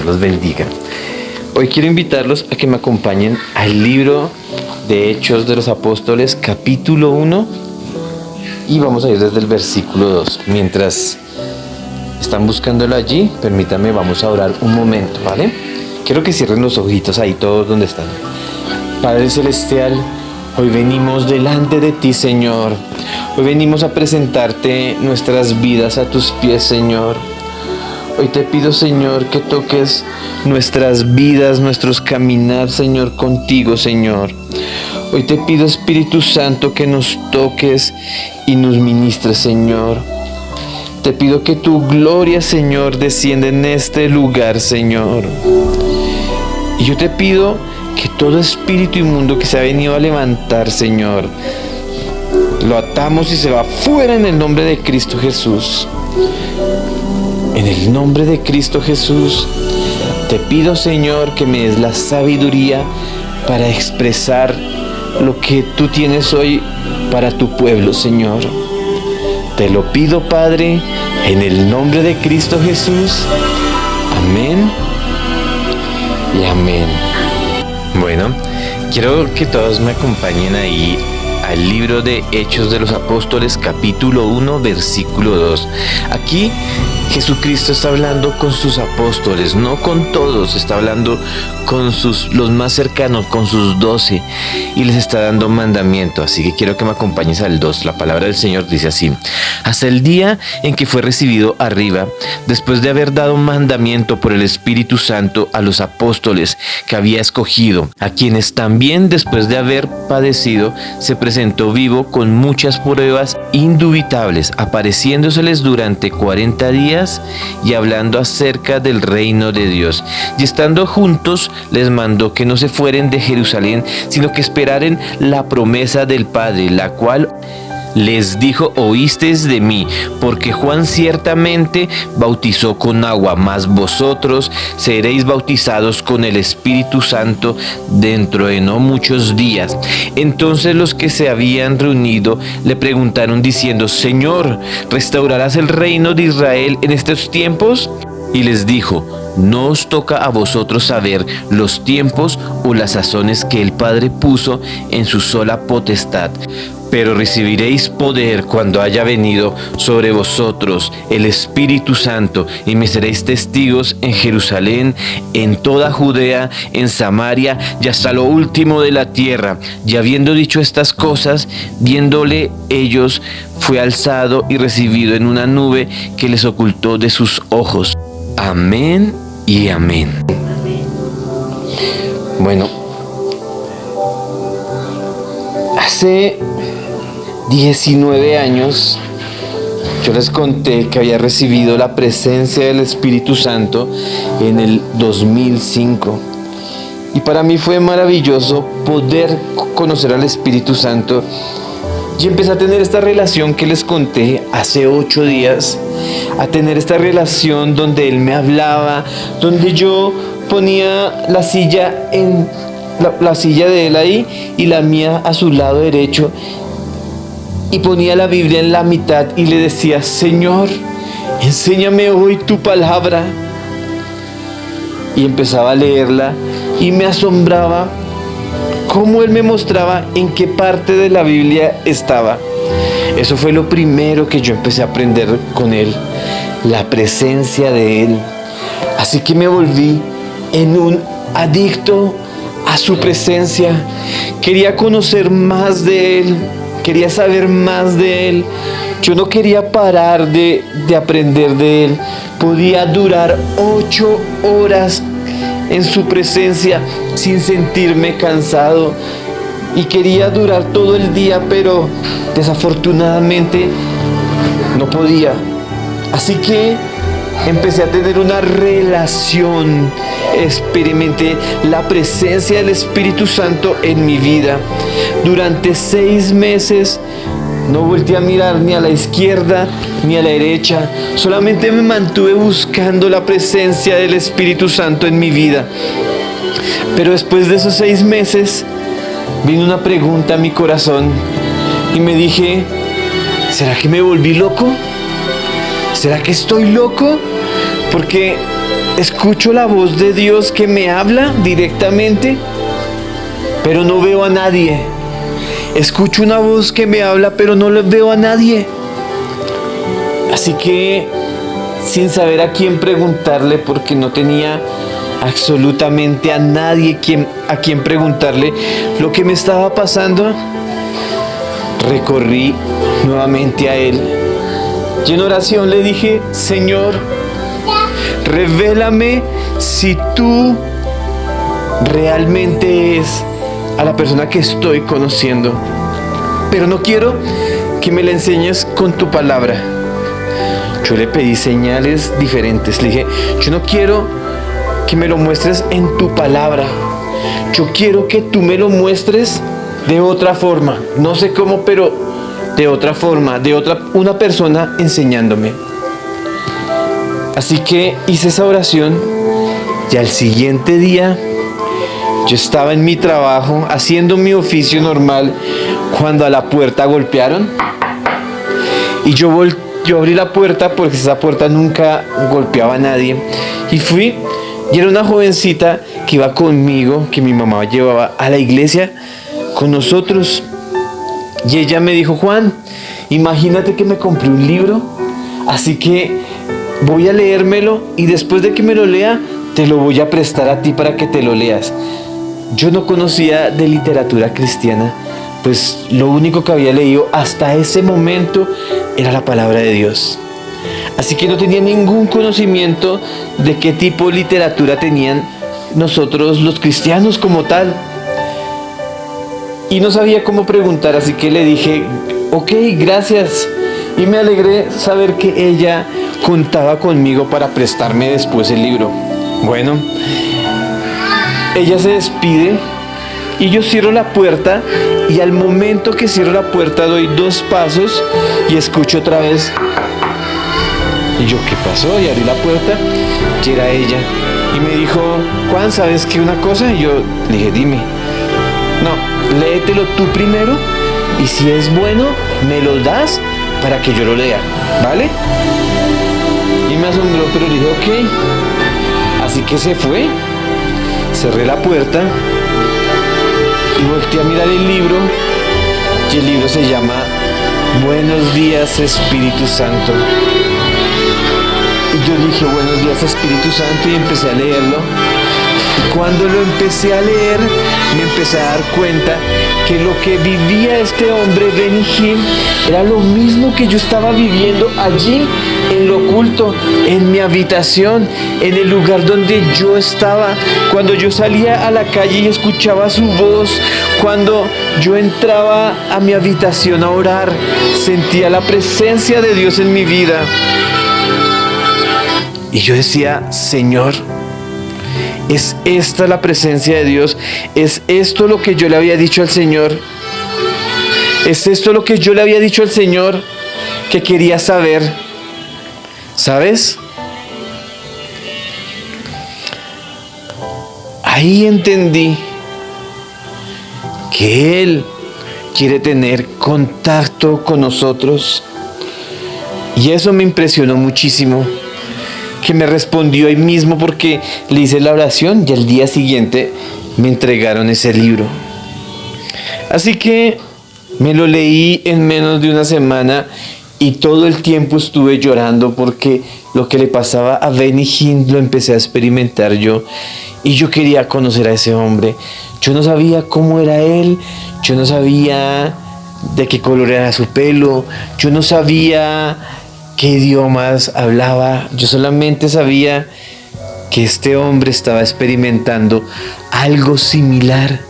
los bendiga. Hoy quiero invitarlos a que me acompañen al libro de Hechos de los Apóstoles, capítulo 1, y vamos a ir desde el versículo 2. Mientras están buscándolo allí, permítanme, vamos a orar un momento, ¿vale? Quiero que cierren los ojitos ahí todos donde están. Padre Celestial, hoy venimos delante de ti, Señor. Hoy venimos a presentarte nuestras vidas a tus pies, Señor. Hoy te pido, Señor, que toques nuestras vidas, nuestros caminar, Señor, contigo, Señor. Hoy te pido, Espíritu Santo, que nos toques y nos ministres, Señor. Te pido que tu gloria, Señor, descienda en este lugar, Señor. Y yo te pido que todo espíritu inmundo que se ha venido a levantar, Señor, lo atamos y se va fuera en el nombre de Cristo Jesús. En el nombre de Cristo Jesús, te pido, Señor, que me des la sabiduría para expresar lo que tú tienes hoy para tu pueblo, Señor. Te lo pido, Padre, en el nombre de Cristo Jesús. Amén y amén. Bueno, quiero que todos me acompañen ahí al libro de Hechos de los Apóstoles, capítulo 1, versículo 2. Aquí Jesucristo está hablando con sus apóstoles, no con todos, está hablando con los más cercanos, con sus 12, y les está dando mandamiento. Así que quiero que me acompañes al 2. La palabra del Señor dice así: hasta el día en que fue recibido arriba, después de haber dado mandamiento por el Espíritu Santo a los apóstoles que había escogido, a quienes también después de haber padecido se presentó vivo con muchas pruebas indubitables, apareciéndoseles durante 40 días y hablando acerca del reino de Dios. Y estando juntos, les mandó que no se fueren de Jerusalén, sino que esperaren la promesa del Padre, la cual les dijo: oísteis de mí, porque Juan ciertamente bautizó con agua, mas vosotros seréis bautizados con el Espíritu Santo dentro de no muchos días. Entonces los que se habían reunido le preguntaron diciendo: Señor, ¿restaurarás el reino de Israel en estos tiempos? Y les dijo: no os toca a vosotros saber los tiempos o las sazones que el Padre puso en su sola potestad, pero recibiréis poder cuando haya venido sobre vosotros el Espíritu Santo, y me seréis testigos en Jerusalén, en toda Judea, en Samaria y hasta lo último de la tierra. Y habiendo dicho estas cosas, viéndole ellos, fue alzado y recibido en una nube que les ocultó de sus ojos. Amén y amén. Bueno, hace 19 años yo les conté que había recibido la presencia del Espíritu Santo en el 2005. Y para mí fue maravilloso poder conocer al Espíritu Santo. Y empecé a tener esta relación que les conté hace 8 días, a tener esta relación donde Él me hablaba, donde yo ponía la silla en la silla de Él ahí y la mía a su lado derecho, y ponía la Biblia en la mitad y le decía: Señor, enséñame hoy tu palabra. Y empezaba a leerla y me asombraba cómo Él me mostraba en qué parte de la Biblia estaba. Eso fue lo primero que yo empecé a aprender con Él, la presencia de Él. Así que me volví en un adicto a su presencia. Quería conocer más de Él, quería saber más de Él. Yo no quería parar de aprender de Él. Podía durar 8 horas en su presencia sin sentirme cansado, y quería durar todo el día, pero desafortunadamente no podía. Así que empecé a tener una relación, experimenté la presencia del Espíritu Santo en mi vida. Durante 6 meses no volteé a mirar ni a la izquierda ni a la derecha, solamente me mantuve buscando la presencia del Espíritu Santo en mi vida. Pero después de esos 6 meses vino una pregunta a mi corazón y me dije: ¿será que me volví loco? ¿Será que estoy loco? Porque escucho la voz de Dios que me habla directamente, pero no veo a nadie. Escucho una voz que me habla, pero no veo a nadie. Así que, sin saber a quién preguntarle, porque no tenía absolutamente a nadie a quien preguntarle lo que me estaba pasando, recorrí nuevamente a Él. Y en oración le dije: Señor, revélame si tú realmente es a la persona que estoy conociendo, pero no quiero que me la enseñes con tu palabra. Yo le pedí señales diferentes. Le dije: yo no quiero que me lo muestres en tu palabra, yo quiero que tú me lo muestres de otra forma, no sé cómo, pero de otra forma, una persona enseñándome. Así que hice esa oración y al siguiente día yo estaba en mi trabajo haciendo mi oficio normal cuando a la puerta golpearon y yo abrí la puerta porque esa puerta nunca golpeaba a nadie y fui, y era una jovencita que iba conmigo, que mi mamá llevaba a la iglesia con nosotros, y ella me dijo: Juan, imagínate que me compré un libro, así que voy a leérmelo y después de que me lo lea te lo voy a prestar a ti para que te lo leas. Yo no conocía de literatura cristiana, pues lo único que había leído hasta ese momento era la palabra de Dios. Así que no tenía ningún conocimiento de qué tipo de literatura tenían nosotros los cristianos como tal. Y no sabía cómo preguntar, así que le dije: ok, gracias. Y me alegré saber que ella contaba conmigo para prestarme después el libro. Bueno, ella se despide y yo cierro la puerta, y al momento que cierro la puerta doy 2 pasos y escucho otra vez. Y yo: ¿qué pasó? Y abrí la puerta y era ella. Y me dijo: Juan, ¿sabes qué una cosa? Y yo le dije: dime. No, léetelo tú primero y si es bueno, me lo das para que yo lo lea, ¿vale? Y me asombró, pero le dije: ok. Así que se fue, cerré la puerta y volteé a mirar el libro, y el libro se llama Buenos días, Espíritu Santo. Y yo dije: buenos días, Espíritu Santo, y empecé a leerlo. Y cuando lo empecé a leer, me empecé a dar cuenta que lo que vivía este hombre, Benny Hinn, era lo mismo que yo estaba viviendo allí, en lo oculto, en mi habitación, en el lugar donde yo estaba. Cuando yo salía a la calle y escuchaba su voz, cuando yo entraba a mi habitación a orar, sentía la presencia de Dios en mi vida. Y yo decía: Señor, ¿es esta la presencia de Dios? ¿Es esto lo que yo le había dicho al Señor? ¿Es esto lo que yo le había dicho al Señor que quería saber? ¿Sabes? Ahí entendí que Él quiere tener contacto con nosotros. Y eso me impresionó muchísimo, que me respondió ahí mismo, porque le hice la oración y al día siguiente me entregaron ese libro. Así que me lo leí en menos de una semana y todo el tiempo estuve llorando porque lo que le pasaba a Benny Hinn lo empecé a experimentar yo, y yo quería conocer a ese hombre. Yo no sabía cómo era él, yo no sabía de qué color era su pelo, yo no sabía qué idiomas hablaba, yo solamente sabía que este hombre estaba experimentando algo similar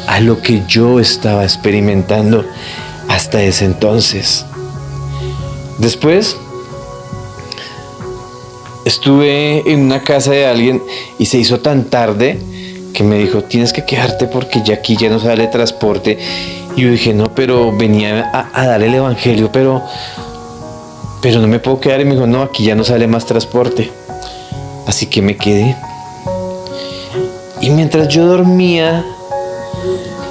a lo que yo estaba experimentando hasta ese entonces. Después estuve en una casa de alguien y se hizo tan tarde que me dijo: tienes que quedarte porque ya aquí ya no sale transporte. Y yo dije: no, pero venía a dar el evangelio, pero no me puedo quedar. Y me dijo: no, aquí ya no sale más transporte. Así que me quedé. Y mientras yo dormía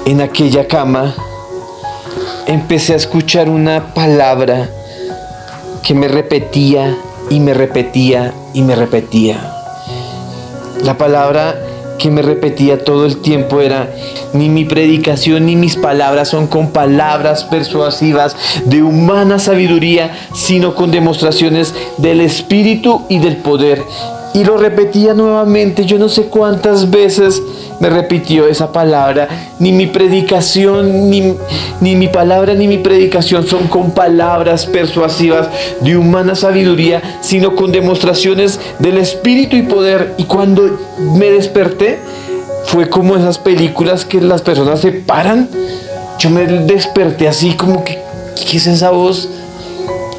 en aquella cama, empecé a escuchar una palabra que me repetía y me repetía y me repetía. La palabra que me repetía todo el tiempo era: ni mi predicación ni mis palabras son con palabras persuasivas de humana sabiduría, sino con demostraciones del Espíritu y del poder. Y lo repetía nuevamente, yo no sé cuántas veces me repitió esa palabra: ni mi predicación, ni mi palabra, ni mi predicación son con palabras persuasivas de humana sabiduría, sino con demostraciones del Espíritu y poder. Y cuando me desperté, fue como esas películas que las personas se paran. Yo me desperté así como que, ¿qué es esa voz?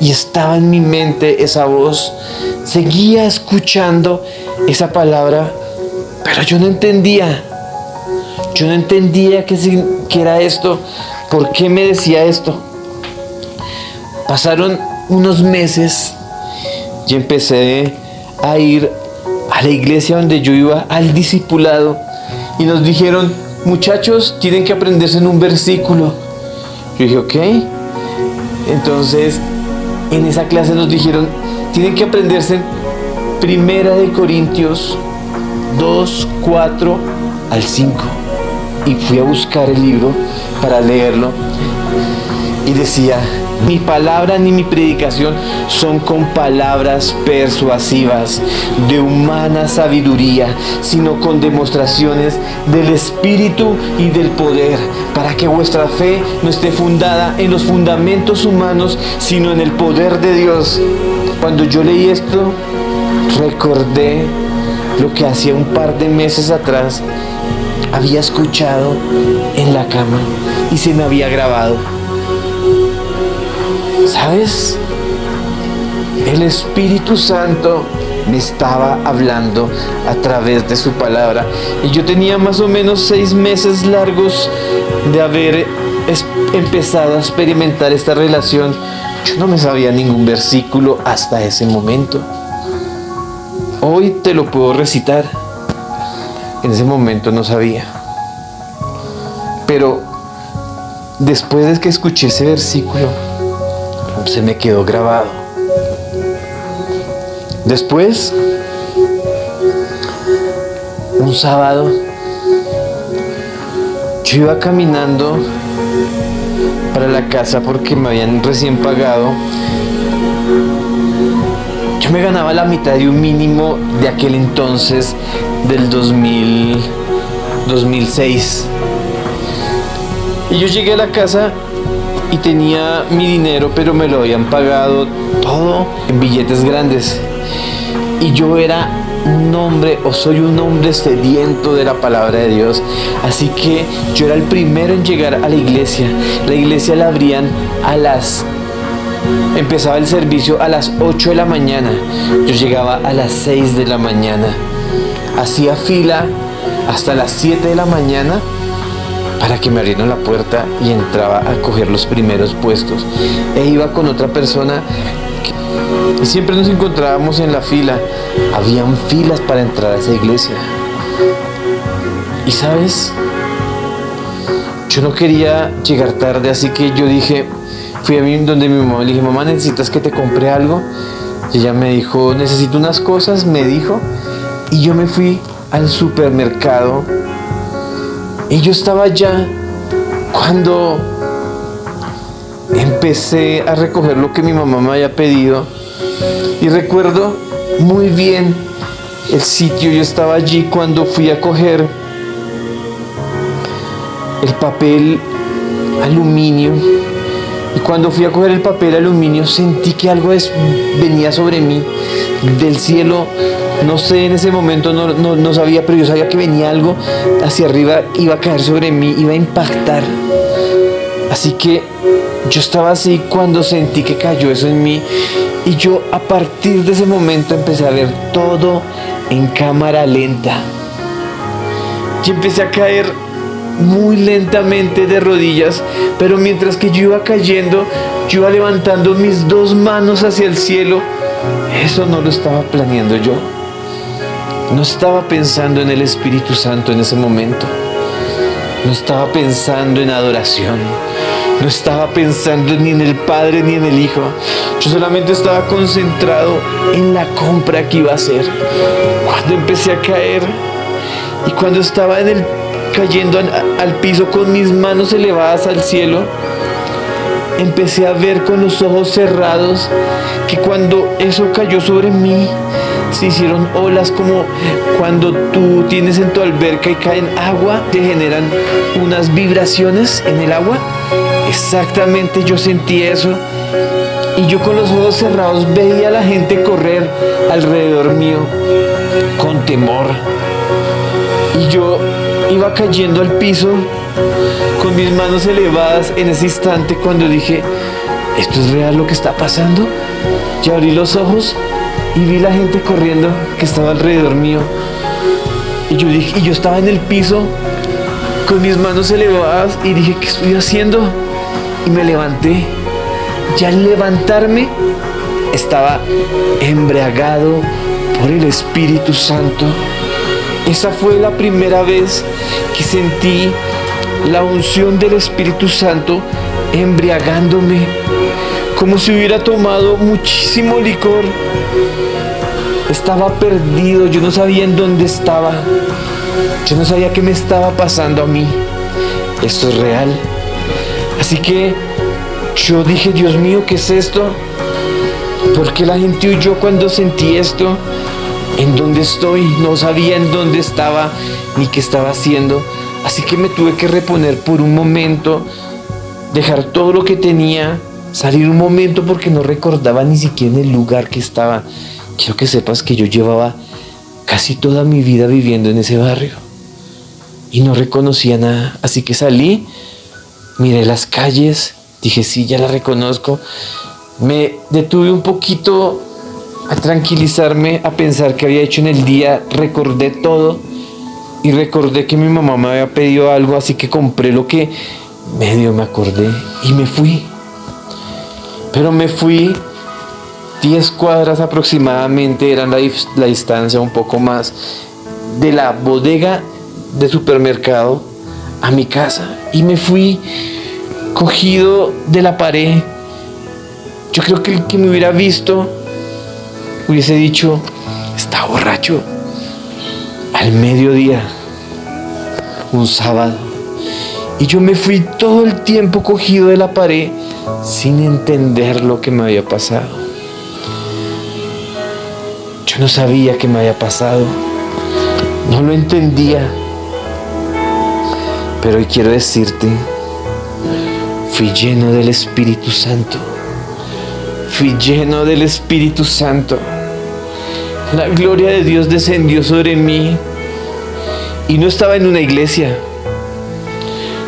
Y estaba en mi mente esa voz. Seguía escuchando esa palabra, pero yo no entendía. Yo no entendía qué era esto, por qué me decía esto. Pasaron unos meses y empecé a ir a la iglesia donde yo iba al discipulado. Y nos dijeron: muchachos, tienen que aprenderse en un versículo. Yo dije: ok. Entonces, en esa clase nos dijeron: tienen que aprenderse Primera de Corintios 2, 4 al 5. Y fui a buscar el libro para leerlo. Y decía: mi palabra ni mi predicación son con palabras persuasivas de humana sabiduría, sino con demostraciones del Espíritu y del poder, para que vuestra fe no esté fundada en los fundamentos humanos, sino en el poder de Dios. Cuando yo leí esto, recordé lo que hacía un par de meses atrás había escuchado en la cama y se me había grabado. ¿Sabes? El Espíritu Santo me estaba hablando a través de su palabra. Y yo tenía más o menos 6 meses largos de haber empezado a experimentar esta relación. Yo no me sabía ningún versículo hasta ese momento. Hoy te lo puedo recitar. En ese momento no sabía. Pero después de que escuché ese versículo, se me quedó grabado. Después, un sábado, yo iba caminando para la casa porque me habían recién pagado. Yo me ganaba la mitad de un mínimo de aquel entonces, del 2006. Y yo llegué a la casa y tenía mi dinero, pero me lo habían pagado todo en billetes grandes. Y yo era un hombre, o soy un hombre sediento de la palabra de Dios. Así que yo era el primero en llegar a la iglesia. La iglesia la abrían empezaba el servicio a las 8 de la mañana. Yo llegaba a las 6 de la mañana. Hacía fila hasta las 7 de la mañana para que me abrieran la puerta y entraba a coger los primeros puestos. E iba con otra persona y siempre nos encontrábamos en la fila. Habían filas para entrar a esa iglesia. Y ¿sabes? Yo no quería llegar tarde, así que yo fui a donde mi mamá, le dije: mamá, ¿necesitas que te compre algo? Y ella me dijo: necesito unas cosas, me dijo. Y yo me fui al supermercado. Y yo estaba allá cuando empecé a recoger lo que mi mamá me había pedido. Y recuerdo muy bien el sitio. Yo estaba allí cuando fui a coger el papel aluminio. Y cuando fui a coger el papel aluminio, sentí que algo venía sobre mí del cielo. No sé, en ese momento no sabía, pero yo sabía que venía algo hacia arriba, iba a caer sobre mí, iba a impactar. Así que yo estaba así cuando sentí que cayó eso en mí. Y yo, a partir de ese momento, empecé a ver todo en cámara lenta. Y empecé a caer muy lentamente de rodillas, pero mientras que yo iba cayendo, yo iba levantando mis 2 manos hacia el cielo. Eso no lo estaba planeando yo. No estaba pensando en el Espíritu Santo en ese momento. No estaba pensando en adoración. No estaba pensando ni en el Padre ni en el Hijo. Yo solamente estaba concentrado en la compra que iba a hacer. Cuando empecé a caer y cuando estaba cayendo al piso con mis manos elevadas al cielo, empecé a ver con los ojos cerrados que cuando eso cayó sobre mí, se hicieron olas como cuando tú tienes en tu alberca y caen agua, te generan unas vibraciones en el agua. Exactamente, yo sentí eso. Y yo con los ojos cerrados veía a la gente correr alrededor mío con temor. Y yo iba cayendo al piso con mis manos elevadas en ese instante cuando dije, ¿esto es real lo que está pasando? Y abrí los ojos y vi la gente corriendo que estaba alrededor mío. Y yo estaba en el piso con mis manos elevadas y dije, ¿qué estoy haciendo? Y me levanté. Y al levantarme estaba embriagado por el Espíritu Santo. Esa fue la primera vez que sentí la unción del Espíritu Santo embriagándome, como si hubiera tomado muchísimo licor. Estaba perdido, yo no sabía en dónde estaba. Yo no sabía qué me estaba pasando a mí. Esto es real. Así que yo dije, Dios mío, ¿qué es esto? ¿Por qué la gente huyó cuando sentí esto? ¿En dónde estoy? No sabía en dónde estaba ni qué estaba haciendo. Así que me tuve que reponer por un momento, dejar todo lo que tenía, salir un momento porque no recordaba ni siquiera en el lugar que estaba. Quiero que sepas que yo llevaba casi toda mi vida viviendo en ese barrio y no reconocía nada. Así que salí, miré las calles, dije, sí, ya la reconozco. Me detuve un poquito a tranquilizarme, a pensar qué había hecho en el día. Recordé todo y recordé que mi mamá me había pedido algo, así que compré lo que medio me acordé y me fui. Pero me fui 10 cuadras aproximadamente, era la distancia, un poco más, de la bodega de supermercado a mi casa. Y me fui cogido de la pared. Yo creo que el que me hubiera visto hubiese dicho, está borracho. Al mediodía, un sábado. Y yo me fui todo el tiempo cogido de la pared sin entender lo que me había pasado. Yo no sabía qué me había pasado. No lo entendía. Pero hoy quiero decirte, fui lleno del Espíritu Santo. Fui lleno del Espíritu Santo. La gloria de Dios descendió sobre mí. Y no estaba en una iglesia.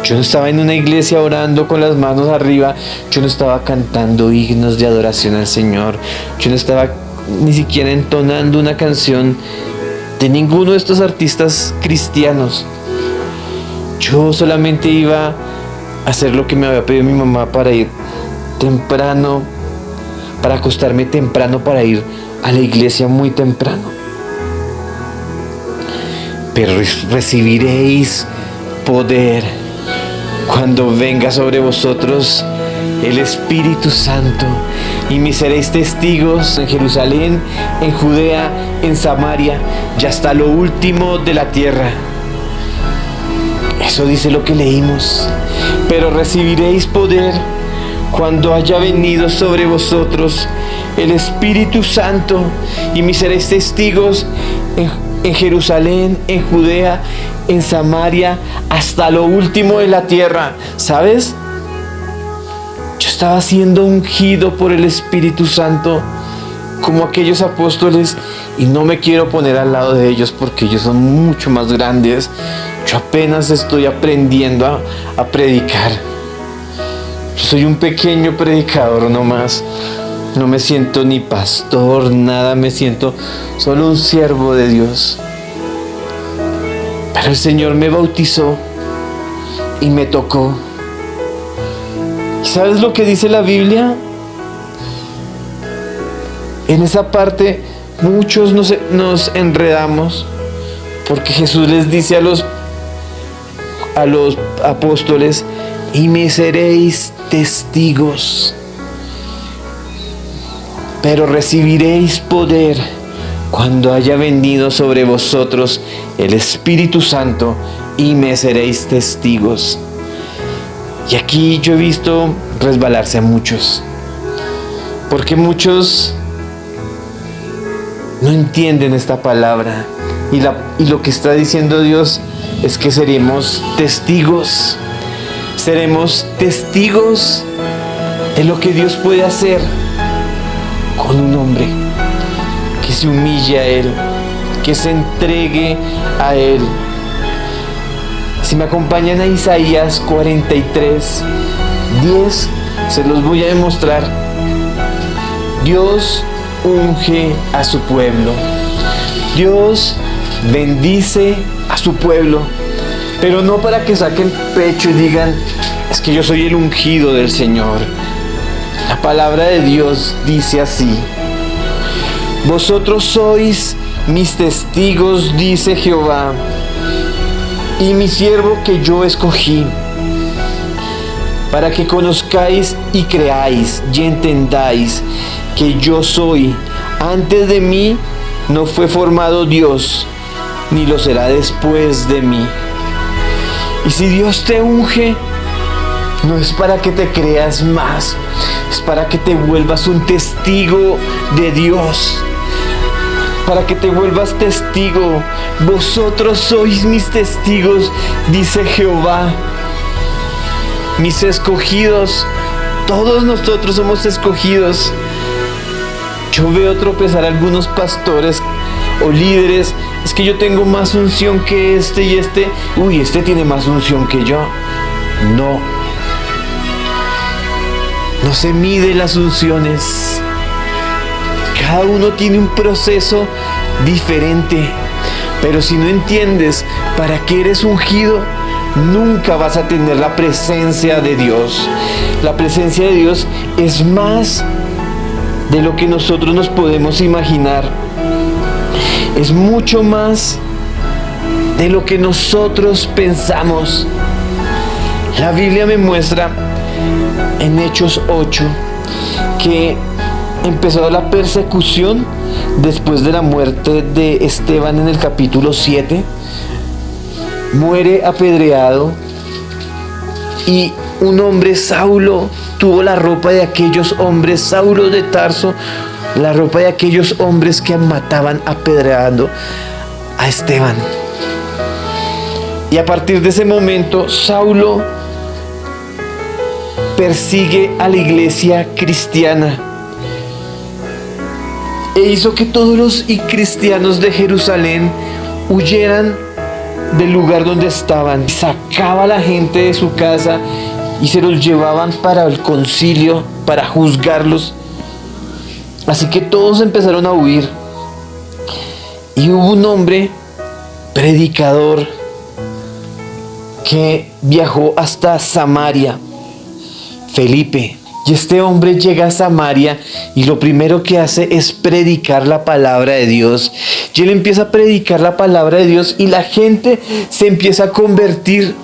Yo no estaba en una iglesia orando con las manos arriba. Yo no estaba cantando himnos de adoración al Señor. Yo no estaba ni siquiera entonando una canción de ninguno de estos artistas cristianos. Yo solamente iba a hacer lo que me había pedido mi mamá para ir temprano, para acostarme temprano, para ir a la iglesia muy temprano. Pero recibiréis poder cuando venga sobre vosotros el Espíritu Santo, y me seréis testigos en Jerusalén, en Judea, en Samaria y hasta lo último de la tierra. Eso dice lo que leímos. Pero recibiréis poder cuando haya venido sobre vosotros el Espíritu Santo, y me seréis testigos en Jerusalén, en Judea, en Samaria, hasta lo último de la tierra. ¿Sabes? Yo estaba siendo ungido por el Espíritu Santo como aquellos apóstoles, y no me quiero poner al lado de ellos porque ellos son mucho más grandes. Yo apenas estoy aprendiendo a predicar. Yo soy un pequeño predicador nomás. No me siento ni pastor, nada, me siento solo un siervo de Dios. Pero el Señor me bautizó y me tocó. ¿Sabes lo que dice la Biblia? En esa parte muchos nos enredamos, porque Jesús les dice a los apóstoles, y me seréis testigos. pero recibiréis poder cuando haya venido sobre vosotros el Espíritu Santo y me seréis testigos. Y aquí yo he visto resbalarse a muchos, porque muchos no entienden esta palabra y lo que está diciendo Dios es que seremos testigos de lo que Dios puede hacer con un hombre que se humille a Él, que se entregue a Él. Si me acompañan a Isaías 43, 10, se los voy a demostrar. Dios unge a su pueblo. Dios bendice a su pueblo, pero no para que saquen pecho y digan, es que yo soy el ungido del Señor. La palabra de Dios dice así: vosotros sois mis testigos, dice Jehová, y mi siervo que yo escogí, para que conozcáis y creáis y entendáis que yo soy. Antes de mí no fue formado Dios, ni lo será después de mí. Y si Dios te unge, no es para que te creas más, es para que te vuelvas un testigo de Dios, para que te vuelvas testigo. Vosotros sois mis testigos, dice Jehová. Mis escogidos, todos nosotros somos escogidos. Yo veo tropezar a algunos pastores o líderes. Es que yo tengo más unción que este y este. Uy, este tiene más unción que yo. No se mide las unciones. Cada uno tiene un proceso diferente. Pero si no entiendes para qué eres ungido, nunca vas a tener la presencia de Dios. La presencia de Dios es más de lo que nosotros nos podemos imaginar. Es mucho más de lo que nosotros pensamos. La Biblia me muestra en Hechos 8 que empezó la persecución después de la muerte de Esteban en el capítulo 7. Muere apedreado y un hombre, Saulo, tuvo la ropa de aquellos hombres, Saulo de Tarso, la ropa de aquellos hombres que mataban apedreando a Esteban. Y a partir de ese momento, Saulo persigue a la iglesia cristiana e hizo que todos los cristianos de Jerusalén huyeran del lugar donde estaban. Sacaba a la gente de su casa y se los llevaban para el concilio, para juzgarlos. Así que todos empezaron a huir. Y hubo un hombre, predicador, que viajó hasta Samaria, Felipe. Y este hombre llega a Samaria y lo primero que hace es predicar la palabra de Dios. Y él empieza a predicar la palabra de Dios y la gente se empieza a convertir.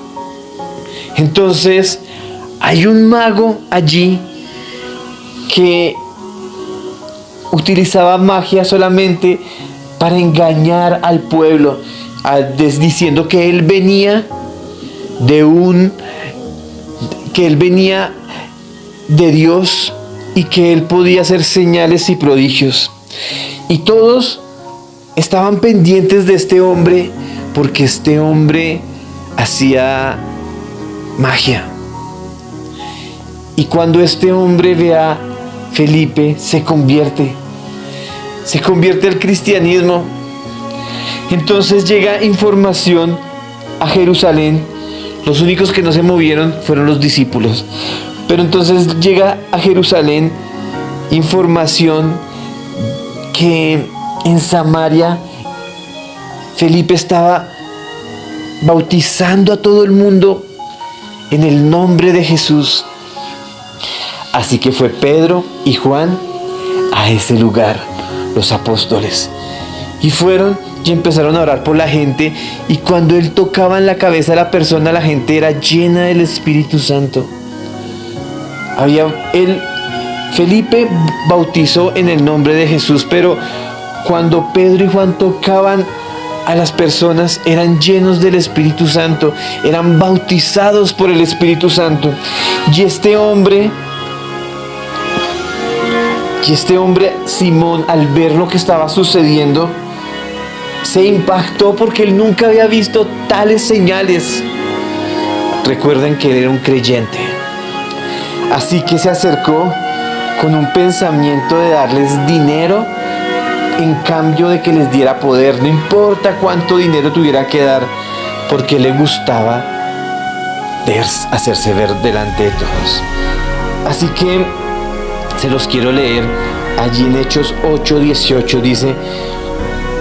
Entonces hay un mago allí que utilizaba magia solamente para engañar al pueblo, diciendo que él venía de Dios y que él podía hacer señales y prodigios. Y todos estaban pendientes de este hombre porque este hombre hacía magia. Y cuando este hombre ve a Felipe, se convierte al cristianismo. Entonces llega información a Jerusalén. Los únicos que no se movieron fueron los discípulos. Pero entonces llega a Jerusalén información que en Samaria Felipe estaba bautizando a todo el mundo en el nombre de Jesús. Así que fue Pedro y Juan a ese lugar, los apóstoles. Y fueron y empezaron a orar por la gente. Y cuando él tocaba en la cabeza de la persona, la gente era llena del Espíritu Santo. Felipe bautizó en el nombre de Jesús, pero cuando Pedro y Juan tocaban a las personas, eran llenos del Espíritu Santo, eran bautizados por el Espíritu Santo. Y este hombre, Simón, al ver lo que estaba sucediendo, se impactó porque él nunca había visto tales señales. Recuerden que él era un creyente. Así que se acercó con un pensamiento de darles dinero en cambio de que les diera poder. No importa cuánto dinero tuviera que dar, porque le gustaba hacerse ver delante de todos. Así que se los quiero leer. Allí en Hechos 8:18 dice: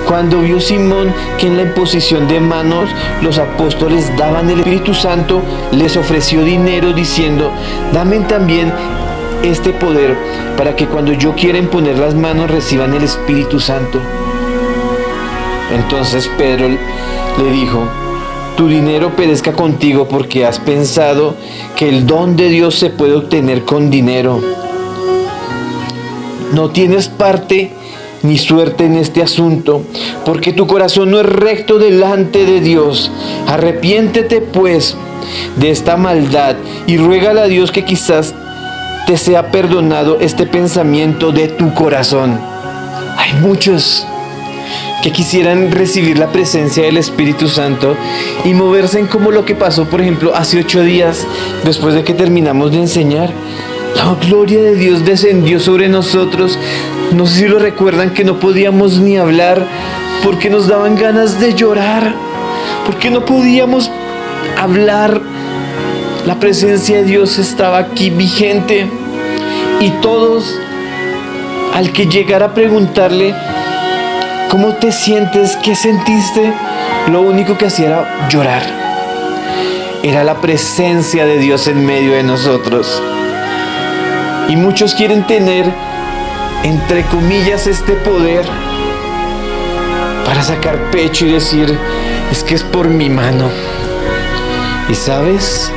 cuando vio Simón que en la imposición de manos los apóstoles daban el Espíritu Santo, les ofreció dinero diciendo: dame también este poder para que cuando yo quiera imponer las manos reciban el Espíritu Santo. Entonces Pedro le dijo: tu dinero perezca contigo, porque has pensado que el don de Dios se puede obtener con dinero. No tienes parte ni suerte en este asunto, porque tu corazón no es recto delante de Dios. Arrepiéntete pues de esta maldad y ruégale a Dios que quizás te sea perdonado este pensamiento de tu corazón. Hay muchos que quisieran recibir la presencia del Espíritu Santo y moverse en como lo que pasó, por ejemplo, hace 8 días, después de que terminamos de enseñar. La gloria de Dios descendió sobre nosotros. No sé si lo recuerdan, que no podíamos ni hablar porque nos daban ganas de llorar, porque no podíamos hablar. La presencia de Dios estaba aquí vigente, y todos, al que llegara a preguntarle: ¿cómo te sientes? ¿Qué sentiste? Lo único que hacía era llorar. Era la presencia de Dios en medio de nosotros. Y muchos quieren tener, entre comillas, este poder para sacar pecho y decir: es que es por mi mano. Y ¿sabes?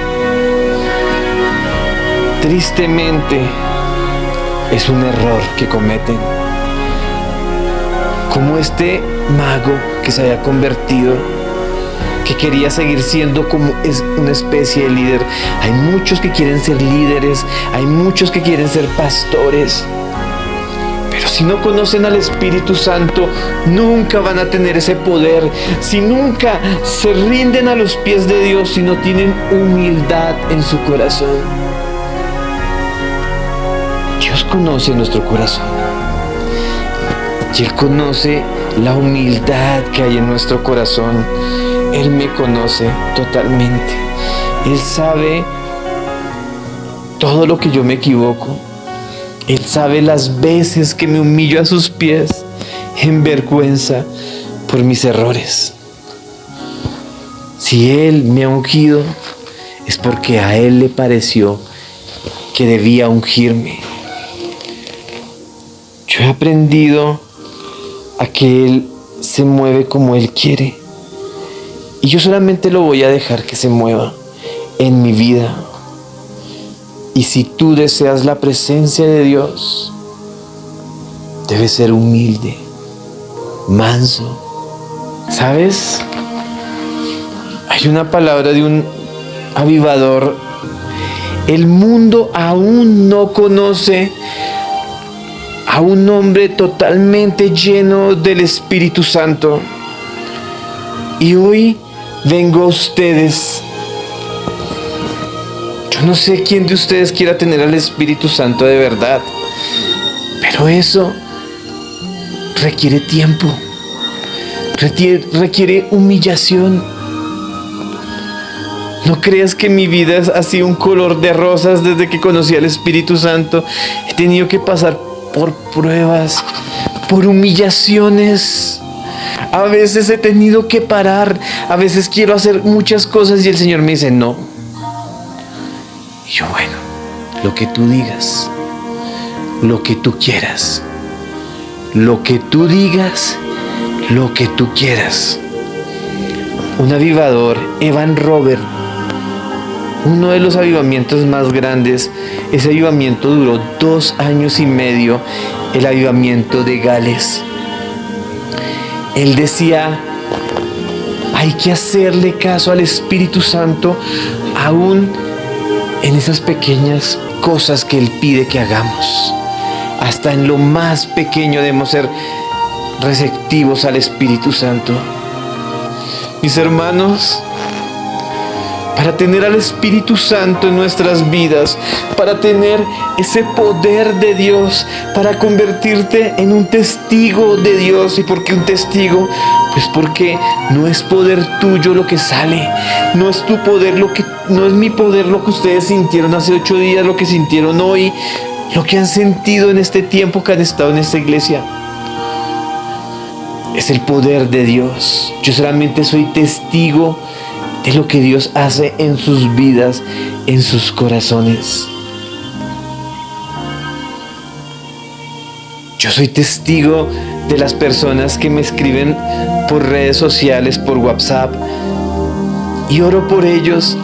Tristemente, es un error que cometen. Como este mago que se había convertido, que quería seguir siendo como es una especie de líder. Hay muchos que quieren ser líderes, hay muchos que quieren ser pastores, pero si no conocen al Espíritu Santo, nunca van a tener ese poder. Si nunca se rinden a los pies de Dios, si no tienen humildad en su corazón. Dios conoce nuestro corazón, y Él conoce la humildad que hay en nuestro corazón. Él me conoce totalmente. Él sabe todo lo que yo me equivoco. Él sabe las veces que me humillo a sus pies en vergüenza por mis errores. Si Él me ha ungido, es porque a Él le pareció que debía ungirme. Yo he aprendido a que Él se mueve como Él quiere. Y yo solamente lo voy a dejar que se mueva en mi vida. Y si tú deseas la presencia de Dios, debes ser humilde, manso. ¿Sabes? Hay una palabra de un avivador. El mundo aún no conoce a un hombre totalmente lleno del Espíritu Santo. Y hoy vengo a ustedes. Yo no sé quién de ustedes quiera tener al Espíritu Santo de verdad, pero eso requiere tiempo, requiere humillación. No creas que mi vida ha sido un color de rosas desde que conocí al Espíritu Santo. He tenido que pasar por pruebas, por humillaciones. A veces he tenido que parar, a veces quiero hacer muchas cosas y el Señor me dice no. Y yo, bueno, lo que tú digas, lo que tú quieras, lo que tú digas, lo que tú quieras. Un avivador, Evan Robert, uno de los avivamientos más grandes Ese avivamiento duró 2 años y medio, el avivamiento de Gales. Él decía, hay que hacerle caso al Espíritu Santo, aún en esas pequeñas cosas que Él pide que hagamos. Hasta en lo más pequeño debemos ser receptivos al Espíritu Santo. Mis hermanos, para tener al Espíritu Santo en nuestras vidas, para tener ese poder de Dios, para convertirte en un testigo de Dios. ¿Y por qué un testigo? Pues porque no es poder tuyo lo que sale, no es tu poder no es mi poder lo que ustedes sintieron hace 8 días, lo que sintieron hoy, lo que han sentido en este tiempo que han estado en esta iglesia. Es el poder de Dios. Yo solamente soy testigo de lo que Dios hace en sus vidas, en sus corazones. Yo soy testigo de las personas que me escriben por redes sociales, por WhatsApp, y oro por ellos,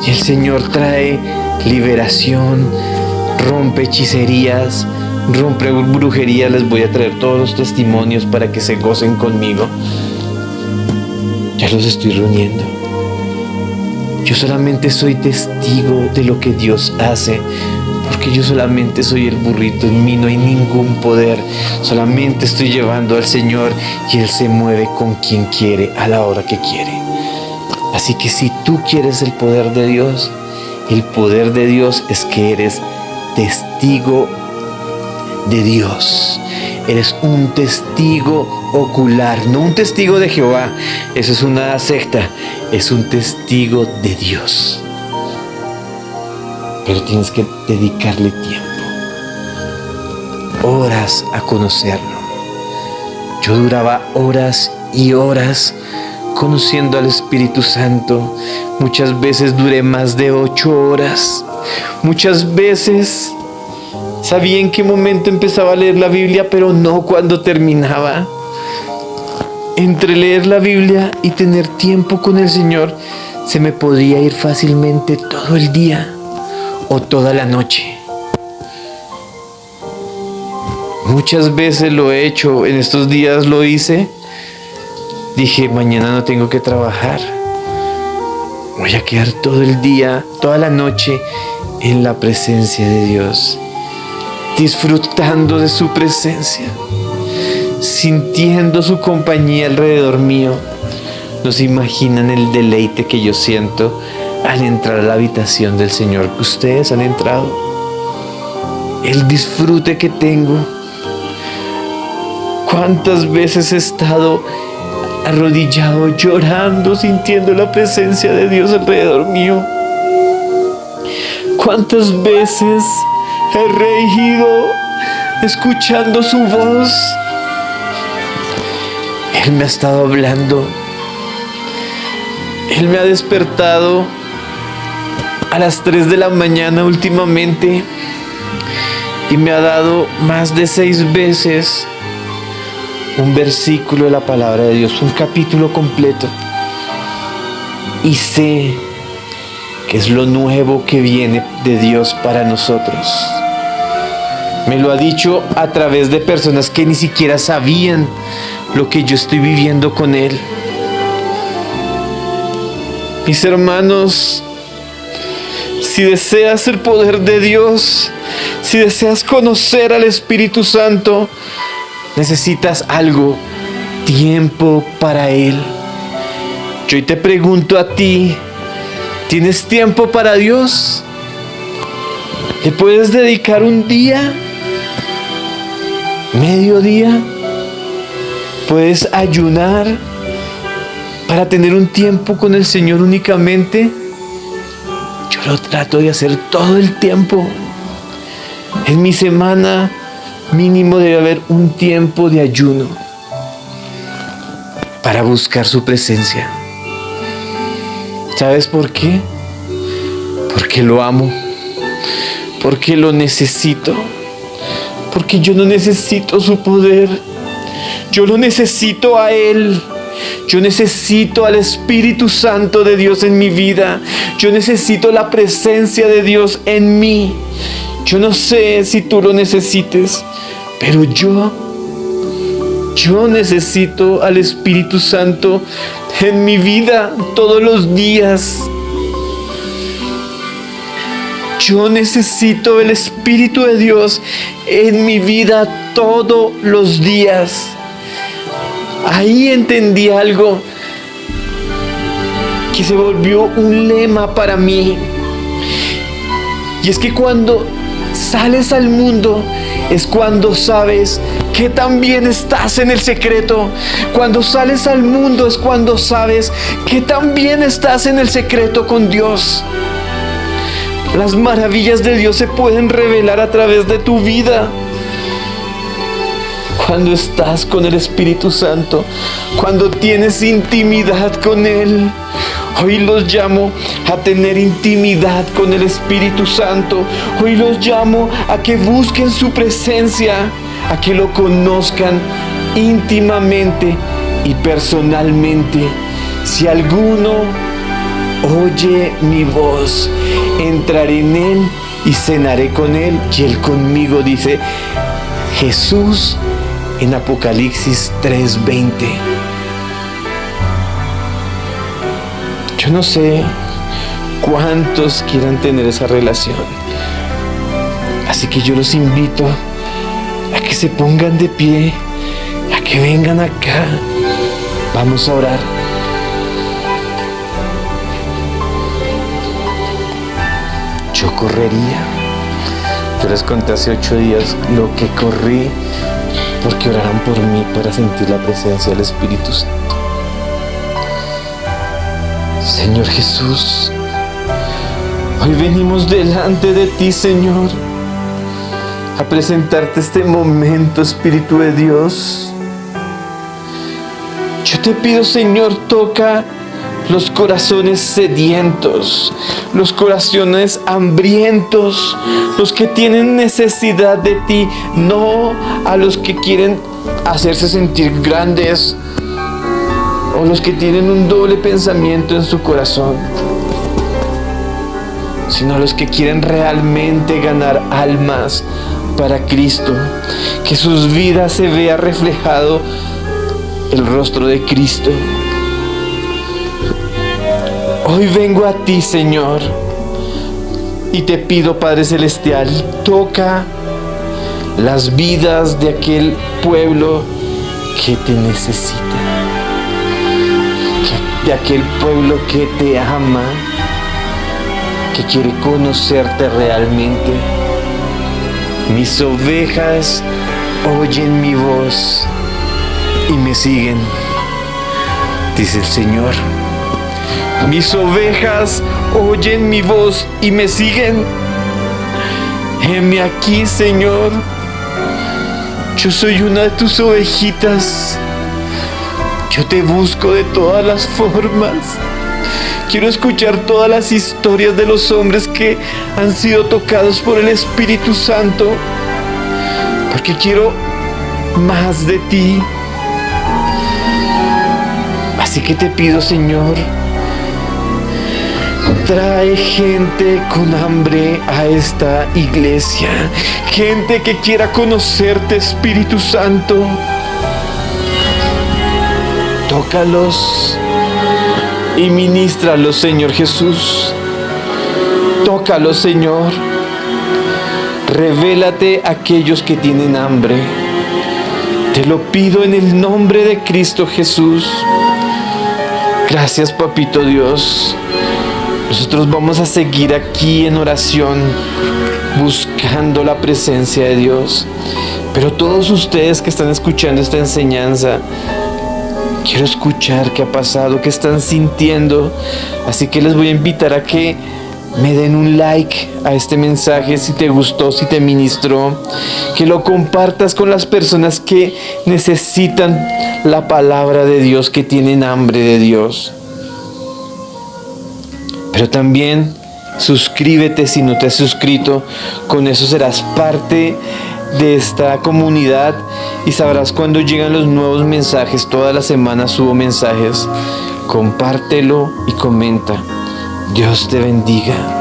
y el Señor trae liberación, rompe hechicerías, rompe brujerías. Les voy a traer todos los testimonios para que se gocen conmigo. Ya los estoy reuniendo. Yo solamente soy testigo de lo que Dios hace, porque yo solamente soy el burrito, en mí no hay ningún poder, solamente estoy llevando al Señor y Él se mueve con quien quiere, a la hora que quiere. Así que si tú quieres el poder de Dios es que eres testigo de Dios. Eres un testigo ocular, no un testigo de Jehová, eso es una secta, es un testigo de Dios. Pero tienes que dedicarle tiempo, horas a conocerlo. Yo duraba horas y horas conociendo al Espíritu Santo. Muchas veces duré más de 8 horas. Muchas veces sabía en qué momento empezaba a leer la Biblia, pero no cuando terminaba. Entre leer la Biblia y tener tiempo con el Señor, se me podía ir fácilmente todo el día o toda la noche. Muchas veces lo he hecho, en estos días lo hice. Dije, mañana no tengo que trabajar. Voy a quedar todo el día, toda la noche en la presencia de Dios, disfrutando de su presencia, sintiendo su compañía alrededor mío. No se imaginan el deleite que yo siento al entrar a la habitación del Señor. Ustedes han entrado. El disfrute que tengo. ¿Cuántas veces he estado arrodillado, llorando, sintiendo la presencia de Dios alrededor mío? ¿Cuántas veces he reído escuchando su voz? Él me ha estado hablando. Él me ha despertado a las 3 de la mañana últimamente y me ha dado más de 6 veces un versículo de la palabra de Dios, un capítulo completo. Y sé que es lo nuevo que viene de Dios para nosotros. Me lo ha dicho a través de personas que ni siquiera sabían lo que yo estoy viviendo con Él. Mis hermanos, si deseas el poder de Dios, si deseas conocer al Espíritu Santo, necesitas algo, tiempo para Él. Yo hoy te pregunto a ti, ¿tienes tiempo para Dios? ¿Le puedes dedicar un día? ¿Medio día? ¿Puedes ayunar para tener un tiempo con el Señor únicamente? Yo lo trato de hacer todo el tiempo. En mi semana mínimo debe haber un tiempo de ayuno para buscar su presencia. ¿Sabes por qué? Porque lo amo, porque lo necesito, porque yo no necesito su poder, yo lo necesito a Él. Yo necesito al Espíritu Santo de Dios en mi vida. Yo necesito la presencia de Dios en mí. Yo no sé si tú lo necesites, pero yo necesito al Espíritu Santo en mi vida todos los días. Yo necesito el Espíritu de Dios en mi vida todos los días. Ahí entendí algo que se volvió un lema para mí. Y es que cuando sales al mundo es cuando sabes que también estás en el secreto. Cuando sales al mundo es cuando sabes que también estás en el secreto con Dios. Las maravillas de Dios se pueden revelar a través de tu vida. Cuando estás con el Espíritu Santo, cuando tienes intimidad con Él. Hoy los llamo a tener intimidad con el Espíritu Santo. Hoy los llamo a que busquen su presencia, a que lo conozcan íntimamente y personalmente. Si alguno oye mi voz, entraré en Él y cenaré con Él y Él conmigo, dice Jesús en Apocalipsis 3:20. Yo no sé cuántos quieran tener esa relación. Así que yo los invito a que se pongan de pie, a que vengan acá. Vamos a orar. Yo correría. Yo les conté hace 8 días lo que corrí porque oraran por mí para sentir la presencia del Espíritu Santo. Señor Jesús, hoy venimos delante de ti, Señor, a presentarte este momento, Espíritu de Dios. Yo te pido, Señor, toca los corazones sedientos, los corazones hambrientos, los que tienen necesidad de ti, no a los que quieren hacerse sentir grandes o los que tienen un doble pensamiento en su corazón, sino a los que quieren realmente ganar almas para Cristo, que sus vidas se vea reflejado el rostro de Cristo. Hoy vengo a ti, Señor, y te pido, Padre Celestial, toca las vidas de aquel pueblo que te necesita, de aquel pueblo que te ama, que quiere conocerte realmente. Mis ovejas oyen mi voz y me siguen, dice el Señor. Mis ovejas oyen mi voz y me siguen. Heme aquí, Señor. Yo soy una de tus ovejitas. Yo te busco de todas las formas. Quiero escuchar todas las historias de los hombres que han sido tocados por el Espíritu Santo, porque quiero más de ti. Así que te pido, Señor, trae gente con hambre a esta iglesia, gente que quiera conocerte, Espíritu Santo. Tócalos y ministralos, Señor Jesús. Tócalos, Señor. Revélate a aquellos que tienen hambre. Te lo pido en el nombre de Cristo Jesús. Gracias, Papito Dios. Nosotros vamos a seguir aquí en oración, buscando la presencia de Dios. Pero todos ustedes que están escuchando esta enseñanza, quiero escuchar qué ha pasado, qué están sintiendo. Así que les voy a invitar a que me den un like a este mensaje si te gustó, si te ministró. Que lo compartas con las personas que necesitan la palabra de Dios, que tienen hambre de Dios. Pero también suscríbete si no te has suscrito. Con eso serás parte de esta comunidad y sabrás cuando llegan los nuevos mensajes. Toda la semana subo mensajes. Compártelo y comenta. Dios te bendiga.